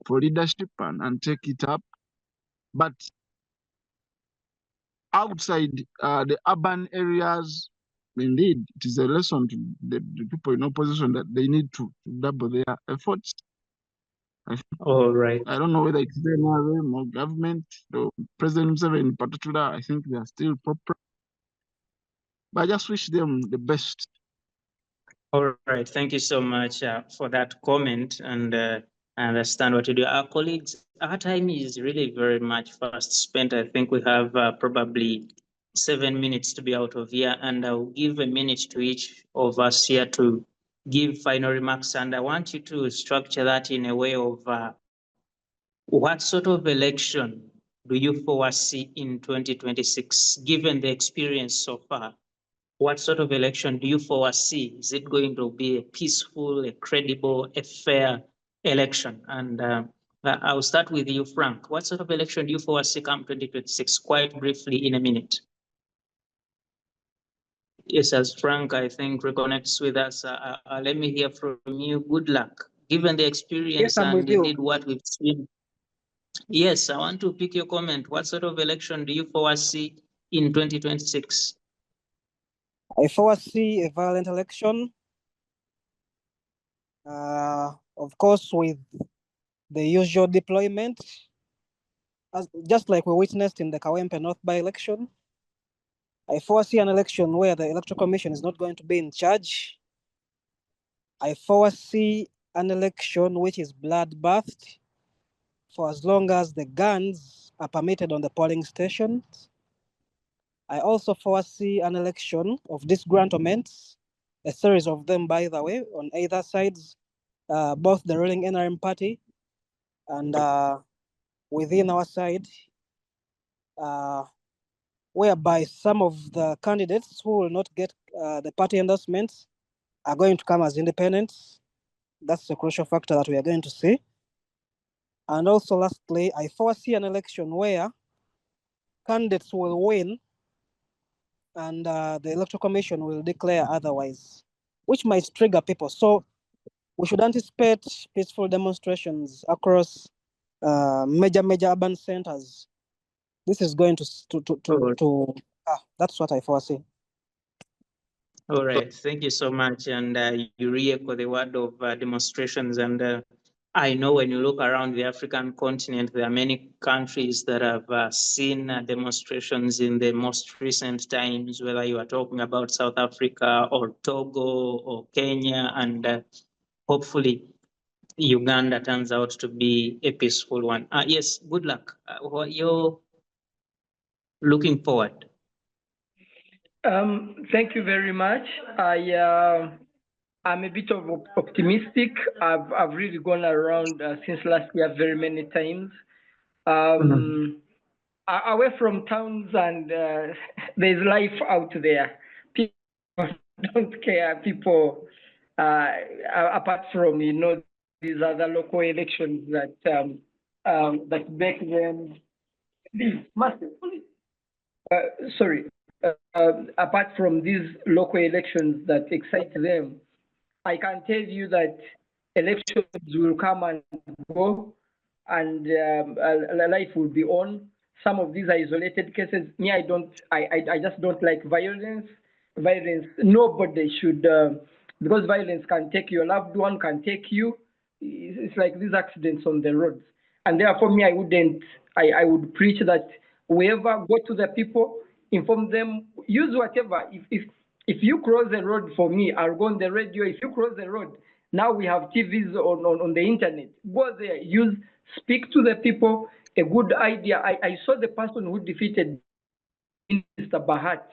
for leadership and take it up. But outside the urban areas, indeed, it is a lesson to the people in opposition that they need to double their efforts. All right. I don't know whether it's the NRM or government, or President Museveni in particular. I think they are still proper. But I just wish them the best. All right. Thank you so much for that comment. And I understand what you do. Our colleagues, our time is really very much fast spent. I think we have probably 7 minutes to be out of here, and I'll give a minute to each of us here to give final remarks. And I want you to structure that in a way of what sort of election do you foresee in 2026, given the experience so far? What sort of election do you foresee? Is it going to be a peaceful, a credible, a fair election? And I'll start with you, Frank. What sort of election do you foresee come 2026? Quite briefly, in a minute. Yes, as Frank, I think, reconnects with us, let me hear from you. Good luck. Given the experience I'm with and you. indeed what we've seen. Yes, I want to pick your comment. What sort of election do you foresee in 2026? I foresee a violent election. Of course, with the usual deployment, just like we witnessed in the Kawempe North by-election. I foresee an election where the Electoral Commission is not going to be in charge. I foresee an election which is bloodbathed for as long as the guns are permitted on the polling stations. I also foresee an election of disgruntlements, a series of them, by the way, on either sides, both the ruling NRM party and within our side, whereby some of the candidates who will not get the party endorsements are going to come as independents. That's a crucial factor that we are going to see. And also, lastly, I foresee an election where candidates will win and the Electoral Commission will declare otherwise, which might trigger people. So we should anticipate peaceful demonstrations across major urban centers. This is going that's what I foresee. All right, thank you so much. And you re-echo the word of demonstrations. And I know when you look around the African continent, there are many countries that have seen demonstrations in the most recent times, whether you are talking about South Africa or Togo or Kenya, and hopefully Uganda turns out to be a peaceful one. Yes, good luck. What you're looking forward? Thank you very much. I'm a bit of optimistic. I've really gone around since last year very many times. Away from towns, and there's life out there. People don't care. People, apart from these other local elections that that make them massive. Sorry. Apart from these local elections that excite them, I can tell you that elections will come and go, and life will be on. Some of these are isolated cases. Me, I just don't like violence. Nobody should, because violence can take your loved one, can take you. It's like these accidents on the roads. And therefore, me, I would preach that whoever go to the people, inform them, use whatever. If you cross the road for me, I'll go on the radio. If you cross the road, now we have TVs on the internet. Go there, speak to the people. A good idea. I saw the person who defeated Mr. Bahat.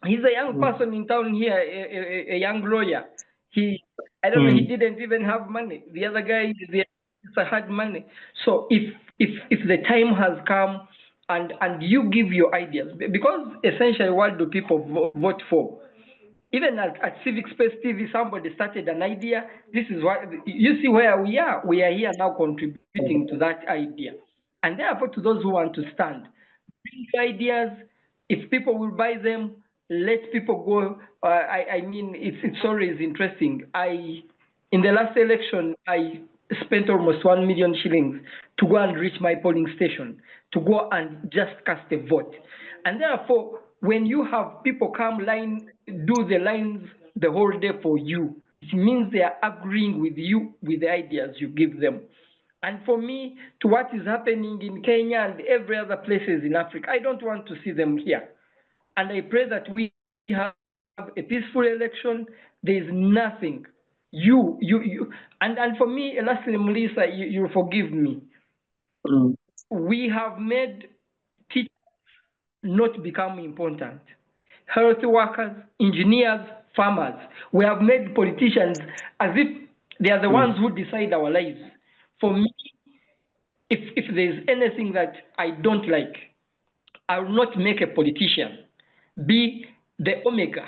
He's a young person in town here, a young lawyer. I don't know, he didn't even have money. The other guy had money. So if the time has come and you give your ideas, because essentially what do people vote for? Even at Civic Space TV, somebody started an idea. This is what you see where we are. We are here now contributing to that idea. And therefore, to those who want to stand, bring ideas. If people will buy them, let people go. I mean, it's always interesting. In the last election, I spent almost 1 million shillings to go and reach my polling station, to go and just cast a vote. And therefore, when you have people come do the lines the whole day for you, it means they are agreeing with you, with the ideas you give them. And for me, to what is happening in Kenya and every other places in Africa, I don't want to see them here. And I pray that we have a peaceful election. There's nothing. And for me, lastly, Melissa, you forgive me. We have made teachers not become important. Health workers, engineers, farmers. We have made politicians as if they are the ones who decide our lives. For me, if there's anything that I don't like, I will not make a politician be the omega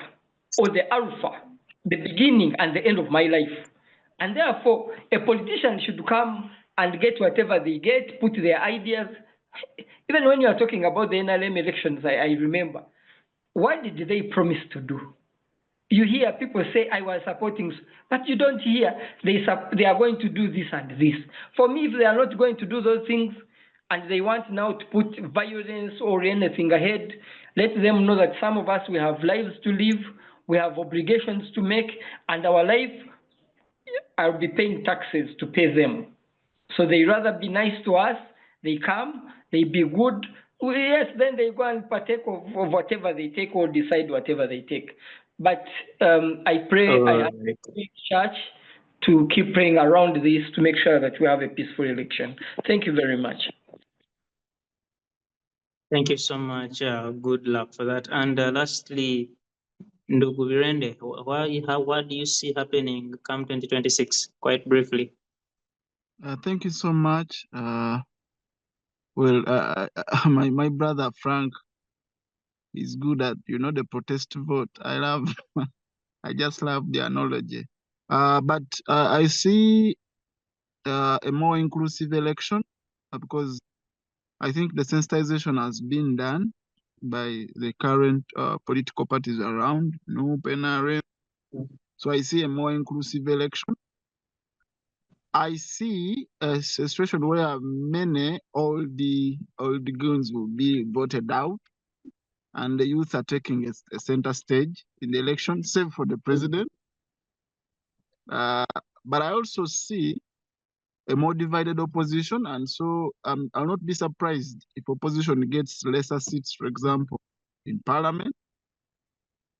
or the alpha, the beginning and the end of my life. And therefore, a politician should come and get whatever they get, put their ideas. Even when you are talking about the NRM elections, I remember, what did they promise to do? You hear people say, I was supporting, but you don't hear they are going to do this and this. For me, if they are not going to do those things and they want now to put violence or anything ahead, let them know that some of us, we have lives to live, we have obligations to make, and our life, I'll be paying taxes to pay them. So they rather be nice to us, they come, they be good. Well, yes, then they go and partake of whatever they take or decide whatever they take. But I pray, I ask the church to keep praying around this to make sure that we have a peaceful election. Thank you very much. Thank you so much. Good luck for that. And lastly, Ndugu Virende, what do you see happening come 2026? Quite briefly. Thank you so much. My brother Frank is good at the protest vote. I just love their knowledge. But I see a more inclusive election because I think the sensitization has been done by the current political parties around, NRM. So I see a more inclusive election. I see a situation where all the goons will be voted out, and the youth are taking a center stage in the election, save for the president. But I also see a more divided opposition, and so I'll not be surprised if opposition gets lesser seats, for example, in parliament,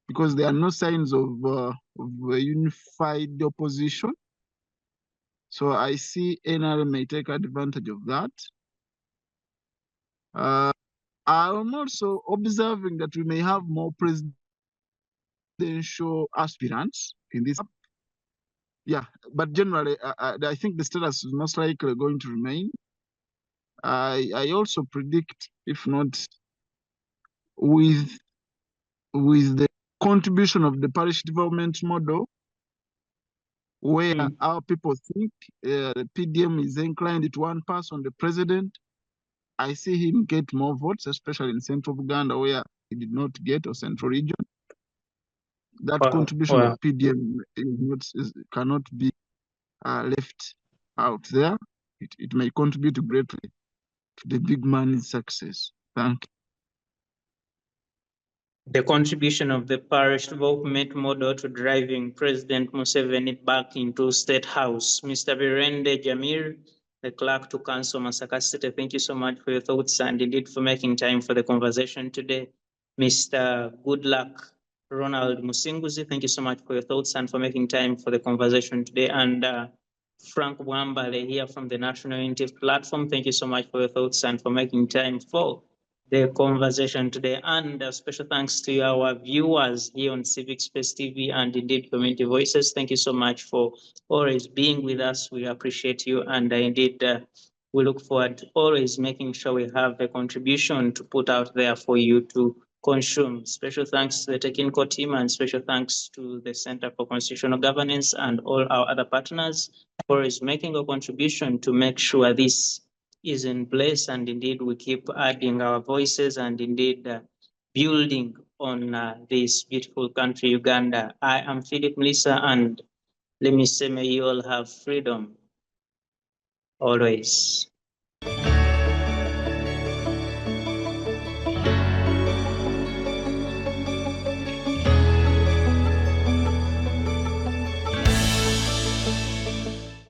because there are no signs of a unified opposition. So I see NRM may take advantage of that. I'm also observing that we may have more presidential aspirants in this. Yeah, but generally, I think the status is most likely going to remain. I also predict, if not with the contribution of the parish development model, where our people think the PDM is inclined to one person, the president, I see him get more votes, especially in central Uganda, where he did not get, or central region. That contribution of PDM cannot be left out there. It may contribute greatly to the big man's success. Thank you. The contribution of the parish development model to driving President Museveni back into State House. Mr. Virende Jamir, the clerk to Council Masaka City, thank you so much for your thoughts and indeed for making time for the conversation today. Mr. Goodluck Ronald Musinguzi, thank you so much for your thoughts and for making time for the conversation today. And Frank Wambale here from the National Unity Platform, thank you so much for your thoughts and for making time for the conversation today. And special thanks to our viewers here on Civic Space TV and indeed Community Voices. Thank you so much for always being with us. We appreciate you, and indeed we look forward to always making sure we have a contribution to put out there for you to consume. Special thanks to the technical team, and special thanks to the Center for Constitutional Governance and all our other partners for always making a contribution to make sure this is in place, and indeed we keep adding our voices and indeed building on this beautiful country, Uganda. I am Philip Mlisa, and let me say, may you all have freedom always.